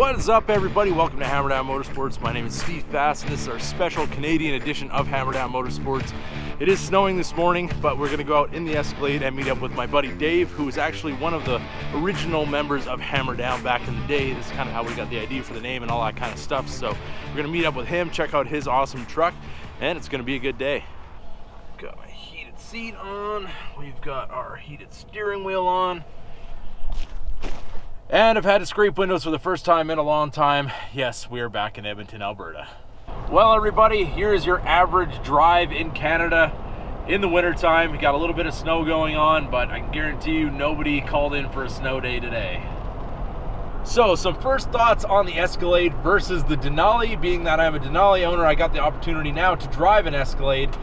What is up, everybody? Welcome to Hammerdown Motorsports. My name is Steve Fast, and this is our special Canadian edition of Hammerdown Motorsports. It is snowing this morning, but we're going to go out in the Escalade and meet up with my buddy Dave, who is actually one of the original members of Hammerdown back in the day. This is kind of how we got the idea for the name and all that kind of stuff. So we're going to meet up with him, check out his awesome truck, and it's going to be a good day. Got my heated seat on. We've got our heated steering wheel on. And I've had to scrape windows for the first time in a long time. Yes, we are back in Edmonton, Alberta. Well, everybody, here is your average drive in Canada in the wintertime. We got a little bit of snow going on, but I can guarantee you nobody called in for a snow day today. So, some first thoughts on the Escalade versus the Denali. Being that I'm a Denali owner, I got the opportunity now to drive an Escalade.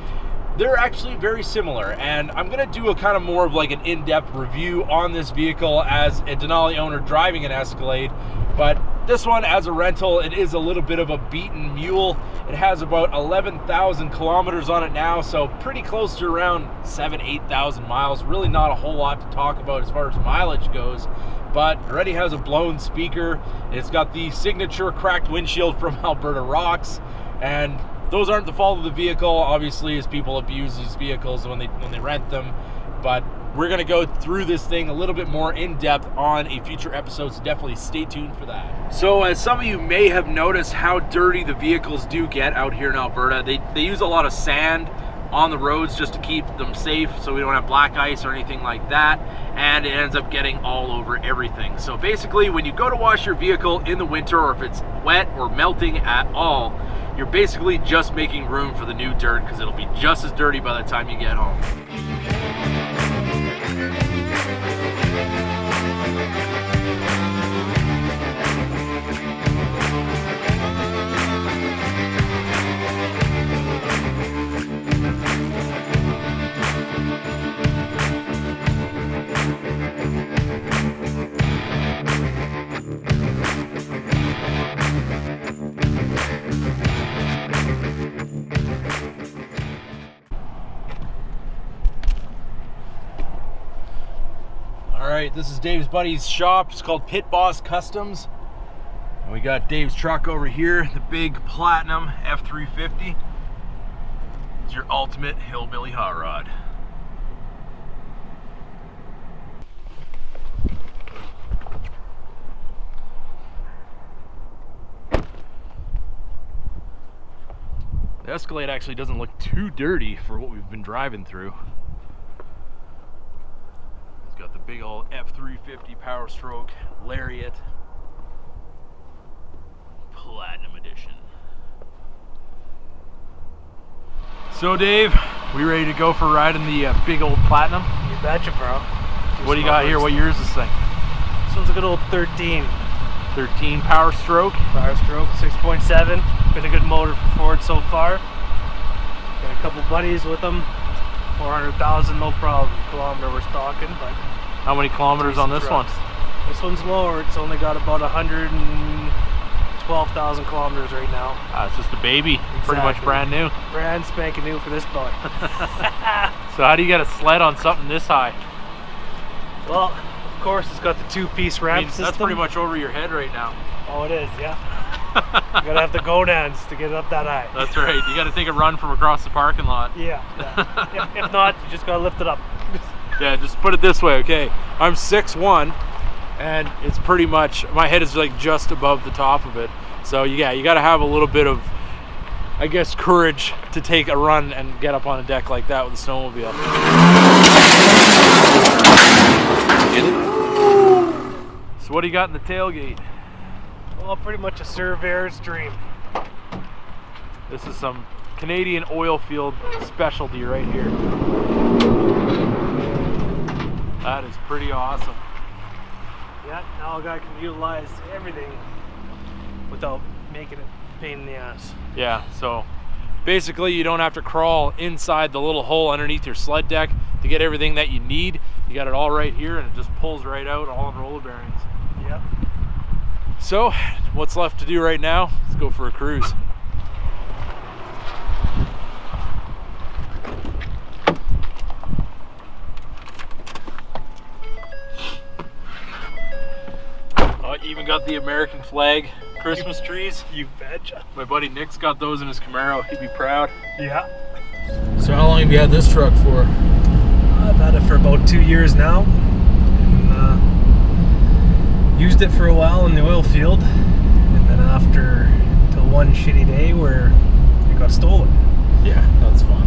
They're actually very similar, and I'm gonna do a kind of more of like an in-depth review on this vehicle as a Denali owner driving an Escalade. But this one, as a rental, it is a little bit of a beaten mule. It has about 11,000 kilometers on it now, so pretty close to around 8,000 miles. Really not a whole lot to talk about as far as mileage goes, but it already has a blown speaker. It's got the signature cracked windshield from Alberta Rocks, and those aren't the fault of the vehicle, obviously, as people abuse these vehicles when they rent them. But we're gonna go through this thing a little bit more in depth on a future episode, so definitely stay tuned for that. So as some of you may have noticed how dirty the vehicles do get out here in Alberta, they use a lot of sand on the roads just to keep them safe so we don't have black ice or anything like that, and it ends up getting all over everything. So basically, when you go to wash your vehicle in the winter, or if it's wet or melting at all, you're basically just making room for the new dirt, because it'll be just as dirty by the time you get home. Alright, this is Dave's buddy's shop. It's called Pit Boss Customs. And we got Dave's truck over here, the big Platinum F350. It's your ultimate hillbilly hot rod. The Escalade actually doesn't look too dirty for what we've been driving through. Got the big old F350 Power Stroke Lariat Platinum Edition. So Dave, we ready to go for a ride in the big old Platinum? You betcha, bro. What do you got here? What year is this thing? This one's a good old 13. 13 Power Stroke? Power Stroke, 6.7. Been a good motor for Ford so far. Got a couple buddies with them. 400,000, no problem. Kilometer we're stocking, but how many kilometers on this trucks. one? This one's lower. It's only got about 112,000 kilometers right now. It's just a baby. Exactly. Pretty much brand new. Brand spanking new for this boy. So how do you get a sled on something this high? Well, of course, it's got the two-piece ramp system. That's pretty much over your head right now. Oh, it is, yeah. You gotta have the go-downs to get up that high. That's right. You gotta take a run from across the parking lot. Yeah. If not, you just gotta lift it up. Yeah, just put it this way, okay? I'm 6'1", and it's pretty much, my head is like just above the top of it. So yeah, you gotta have a little bit of, I guess, courage to take a run and get up on a deck like that with a snowmobile. So what do you got in the tailgate? Well, pretty much a surveyor's dream. This is some Canadian oil field specialty right here. That is pretty awesome. Yeah, now a guy can utilize everything without making it a pain in the ass. Yeah, so basically you don't have to crawl inside the little hole underneath your sled deck to get everything that you need. You got it all right here, and it just pulls right out, all in roller bearings. Yep. So, what's left to do right now? Let's go for a cruise. got the American flag Christmas trees. You betcha. My buddy Nick's got those in his Camaro. He'd be proud. Yeah. So how long have you had this truck for? I've had it for about 2 years now. And, used it for a while in the oil field, and then after till one shitty day where it got stolen. Yeah, that's fun.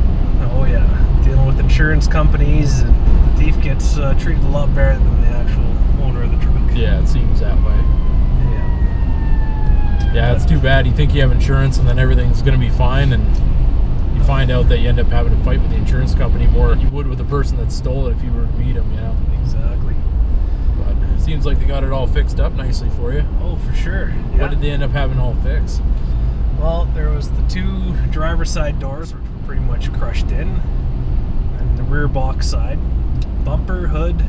Oh yeah, dealing with insurance companies, and the thief gets treated a lot better than the actual owner of the truck. Yeah, it seems that way. Yeah. Yeah, it's too bad. You think you have insurance and then everything's going to be fine, and you find out that you end up having to fight with the insurance company more than you would with the person that stole it if you were to meet them, you know? Exactly. But it seems like they got it all fixed up nicely for you. Oh, for sure. Yeah. What did they end up having all fixed? Well, there was the two driver's side doors were pretty much crushed in, and the rear box side, bumper, hood.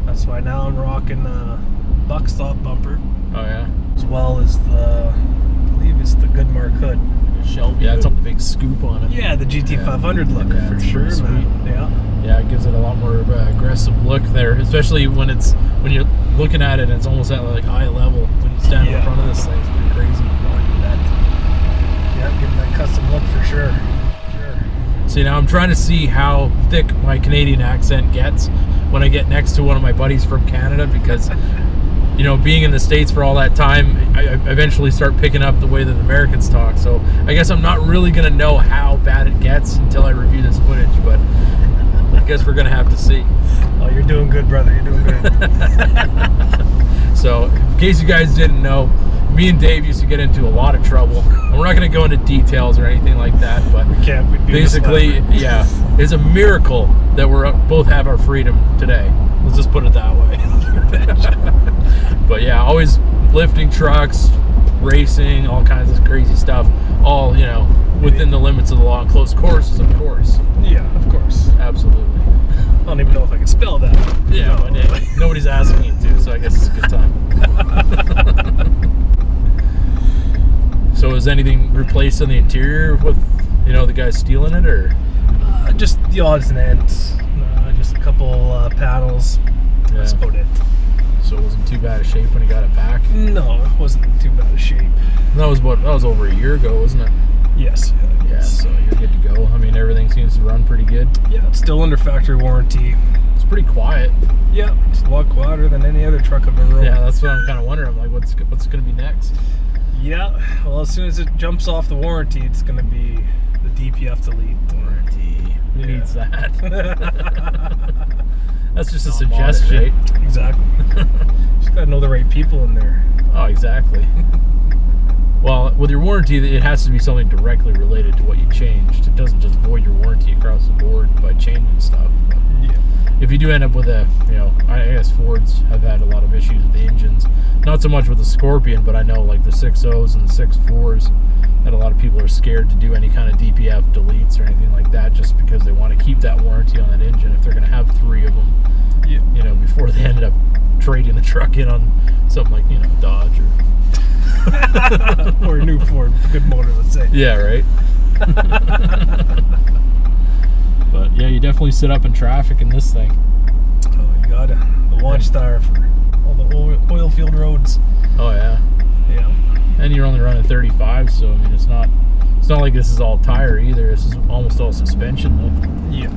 That's why now I'm rocking a buck stop bumper. Oh yeah. As well as the, I believe it's the Goodmark hood. Shelby. Yeah, it's got the big scoop on it. Yeah, the GT500 look for sure, man. Yeah. Yeah, it gives it a lot more aggressive look there, especially when you're looking at it and it's almost at like eye level when you stand in front of this thing. It's pretty crazy. Yeah, giving that custom look for sure. See, now I'm trying to see how thick my Canadian accent gets when I get next to one of my buddies from Canada, because you know, being in the States for all that time, I eventually start picking up the way that Americans talk. So I guess I'm not really going to know how bad it gets until I review this footage, but I guess we're going to have to see. Oh, you're doing good, brother. You're doing good. So, in case you guys didn't know, me and Dave used to get into a lot of trouble. And we're not going to go into details or anything like that, but we can't. Basically, yeah, it's a miracle that we're both have our freedom today. Let's just put it that way. But yeah, always lifting trucks, racing, all kinds of crazy stuff. All, you know, within the limits of the law, close courses, of course. Yeah, of course. Absolutely. I don't even know if I can spell that. Yeah, but nobody's asking you to, so I guess it's a good time. So is anything replaced on the interior with, you know, the guys stealing it, or? Just the odds and ends. Just a couple panels. Yeah. That's about it. So it wasn't too bad a shape when he got it back? No, it wasn't too bad a shape. That was over a year ago, wasn't it? Yes. Yeah, so you're good to go. I mean, everything seems to run pretty good. Yeah, it's still under factory warranty. It's pretty quiet. Yeah, it's a lot quieter than any other truck I've been rolling. Yeah, that's what I'm kind of wondering. I'm like, what's going to be next? Yeah, well, as soon as it jumps off the warranty, it's going to be the DPF delete. Warranty. Who needs that? That's just a suggestion. Exactly. Just got to know the right people in there. Oh, exactly. Well, with your warranty, it has to be something directly related to what you changed. It doesn't just void your warranty across the board by changing stuff. But yeah. If you do end up with a, you know, I guess Fords have had a lot of issues with the engines. Not so much with the Scorpion, but I know like the 6.0s and the 6.4s, that a lot of people are scared to do any kind of DPF deletes or anything like that, just because they want to keep that warranty on that engine if they're going to have 3 of them. Yeah. You know, before they ended up trading the truck in on something like, you know, Dodge or a new Ford, good motor, let's say. Yeah, right. But yeah, you definitely sit up in traffic in this thing. Oh, you got it. The launch star for all the oil field roads. Oh yeah. Yeah. And you're only running 35, so I mean, it's not like this is all tire either. This is almost all suspension lift. Yeah.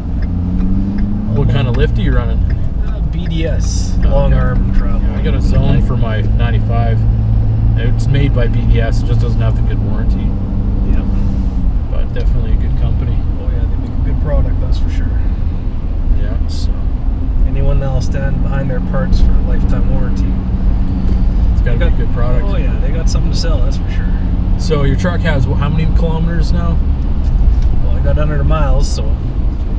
What kind of lift are you running? BDS, long arm travel. Yeah, I got a Zone for my 95. It's made by BDS, it just doesn't have the good warranty. Yeah. But definitely a good company. Oh yeah, they make a good product, that's for sure. Yeah, so anyone that'll stand behind their parts for a lifetime warranty, it's got to be a good product. Oh yeah, they got something to sell, that's for sure. So your truck has how many kilometers now? Well, I got 100 miles, so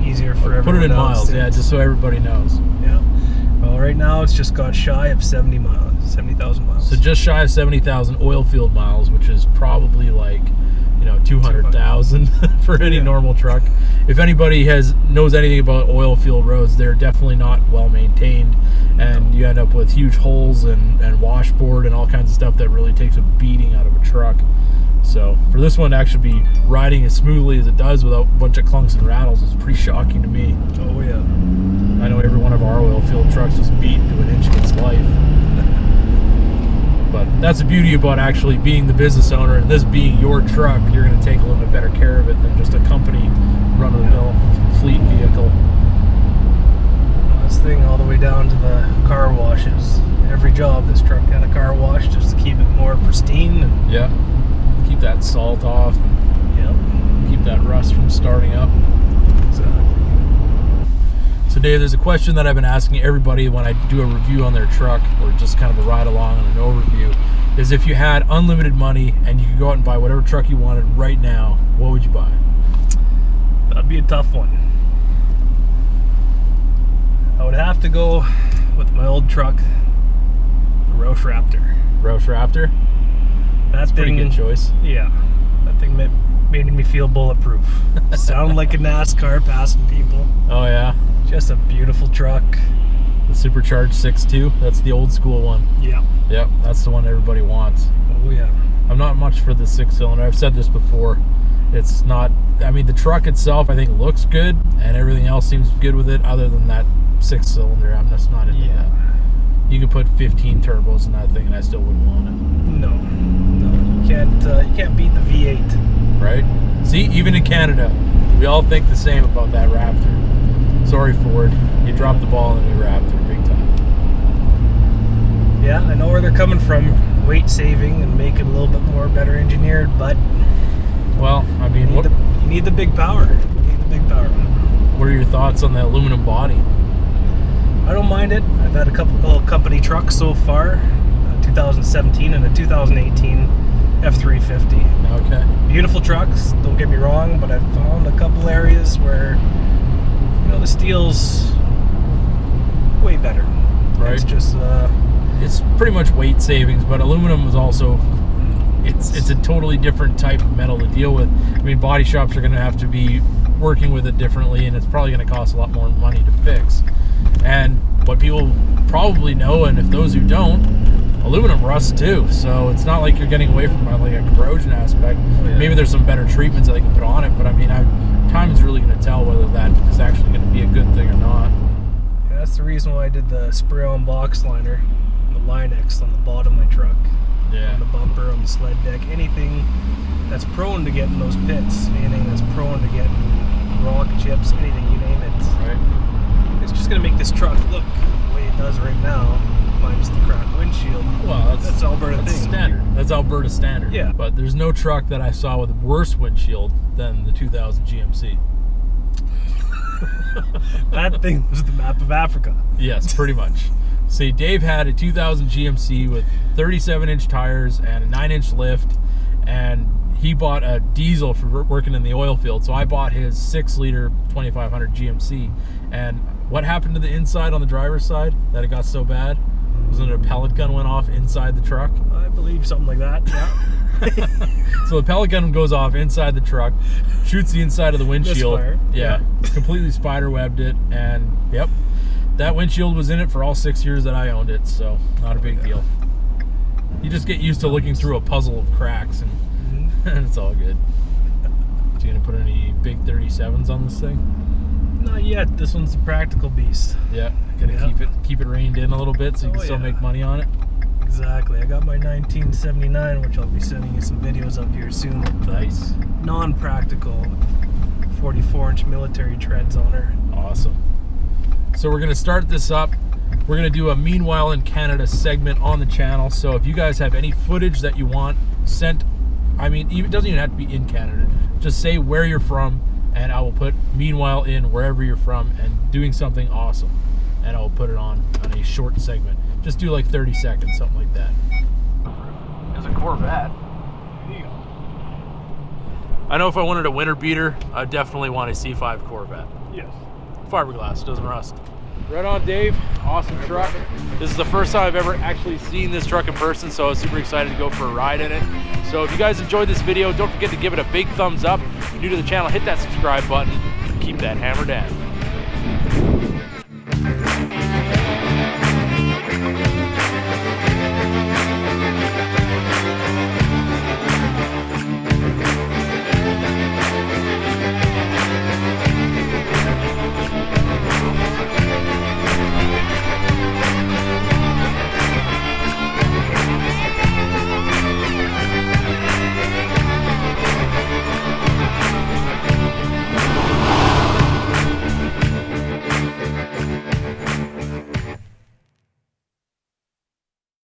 easier for everyone. Put it in miles, yeah, just so everybody knows. Yeah. Well, right now it's just got shy of 70,000 miles. So just shy of 70,000 oil field miles, which is probably like, you know, 200,000 for any normal truck. If anybody knows anything about oil field roads, they're definitely not well maintained, and you end up with huge holes and washboard and all kinds of stuff that really takes a beating out of a truck. So for this one to actually be riding as smoothly as it does without a bunch of clunks and rattles is pretty shocking to me. Oh yeah. I know every one of our oil field trucks was beat to an inch of its life. But that's the beauty about actually being the business owner and this being your truck. You're going to take a little bit better care of it than just a company run-of-the-mill fleet vehicle. This thing all the way down to the car washes. Every job this truck had a car wash just to keep it more pristine. And yeah, keep that salt off. Yep. Keep that rust from starting up. Exactly. So Dave, there's a question that I've been asking everybody when I do a review on their truck, or just kind of a ride along and an overview, is if you had unlimited money and you could go out and buy whatever truck you wanted right now, what would you buy? That'd be a tough one. I would have to go with my old truck, the Roush Raptor. Roush Raptor? That's a pretty good choice. Yeah. That thing made me feel bulletproof. Sounded like a NASCAR passing people. Oh yeah. Just a beautiful truck. The supercharged 6.2, that's the old school one. Yeah. Yep, that's the one everybody wants. Oh yeah. I'm not much for the 6-cylinder. I've said this before. It's not, I mean, the truck itself I think looks good and everything else seems good with it other than that 6-cylinder. I'm just not into that. You could put 15 turbos in that thing and I still wouldn't want it. No, you can't beat the V8. Right? See, even in Canada, we all think the same about that Raptor. Sorry, Ford, you dropped the ball on the new Raptor big time. Yeah, I know where they're coming from, weight saving and make it a little bit more better engineered, but well, I mean, you need the big power. You need the big power. What are your thoughts on the aluminum body? I don't mind it. I've had a couple little company trucks so far, a 2017 and a 2018 F350. Okay. Beautiful trucks, don't get me wrong, but I've found a couple areas where, you know, the steel's way better. Right. It's just it's pretty much weight savings, but aluminum is also it's a totally different type of metal to deal with. I mean, body shops are going to have to be working with it differently, and it's probably going to cost a lot more money to fix. And what people probably know, and if those who don't, aluminum rusts too, so it's not like you're getting away from like a corrosion aspect. Oh, yeah. Maybe there's some better treatments that they can put on it, but I mean, time is really going to tell whether that is actually going to be a good thing or not. Yeah, that's the reason why I did the spray-on box liner, the Line-X on the bottom of my truck. Yeah. On the bumper, on the sled deck, anything that's prone to getting those pits, anything that's prone to getting rock chips, anything, you name it. Right. It's just going to make this truck look the way it does right now, minus the cracked windshield. Well, that's Alberta that's thing. standard. That's Alberta standard. Yeah. But there's no truck that I saw with a worse windshield than the 2000 GMC. That thing was the map of Africa. Yes, pretty much. See, Dave had a 2000 GMC with 37-inch tires and a 9-inch lift, and he bought a diesel for working in the oil field. So I bought his 6-liter 2500 GMC. And what happened to the inside on the driver's side that it got so bad? Wasn't it a pellet gun went off inside the truck? I believe something like that, yeah. So the pellet gun goes off inside the truck, shoots the inside of the windshield. Misfire. Yeah, completely spider webbed it, and yep, that windshield was in it for all 6 years that I owned it, so not a big deal. You just get used to looking through a puzzle of cracks, and, and it's all good. So you gonna put any big 37s on this thing? Not yet. This one's a practical beast. Yeah, gotta keep it reined in a little bit so you can still make money on it. Exactly. I got my 1979, which I'll be sending you some videos of here soon with Nice. Non-practical 44-inch military treads on her. Awesome. So we're going to start this up. We're going to do a Meanwhile in Canada segment on the channel. So if you guys have any footage that you want sent, I mean, it doesn't even have to be in Canada. Just say where you're from, and I will put Meanwhile in wherever you're from and doing something awesome. And I'll put it on a short segment. Just do like 30 seconds, something like that. There's a Corvette. There you go. I know if I wanted a winter beater, I'd definitely want a C5 Corvette. Yes. Fiberglass, doesn't rust. Right on, Dave. Awesome truck. This is the first time I've ever actually seen this truck in person, so I was super excited to go for a ride in it. So if you guys enjoyed this video, don't forget to give it a big thumbs up. If you're new to the channel, hit that subscribe button. Keep that hammer down.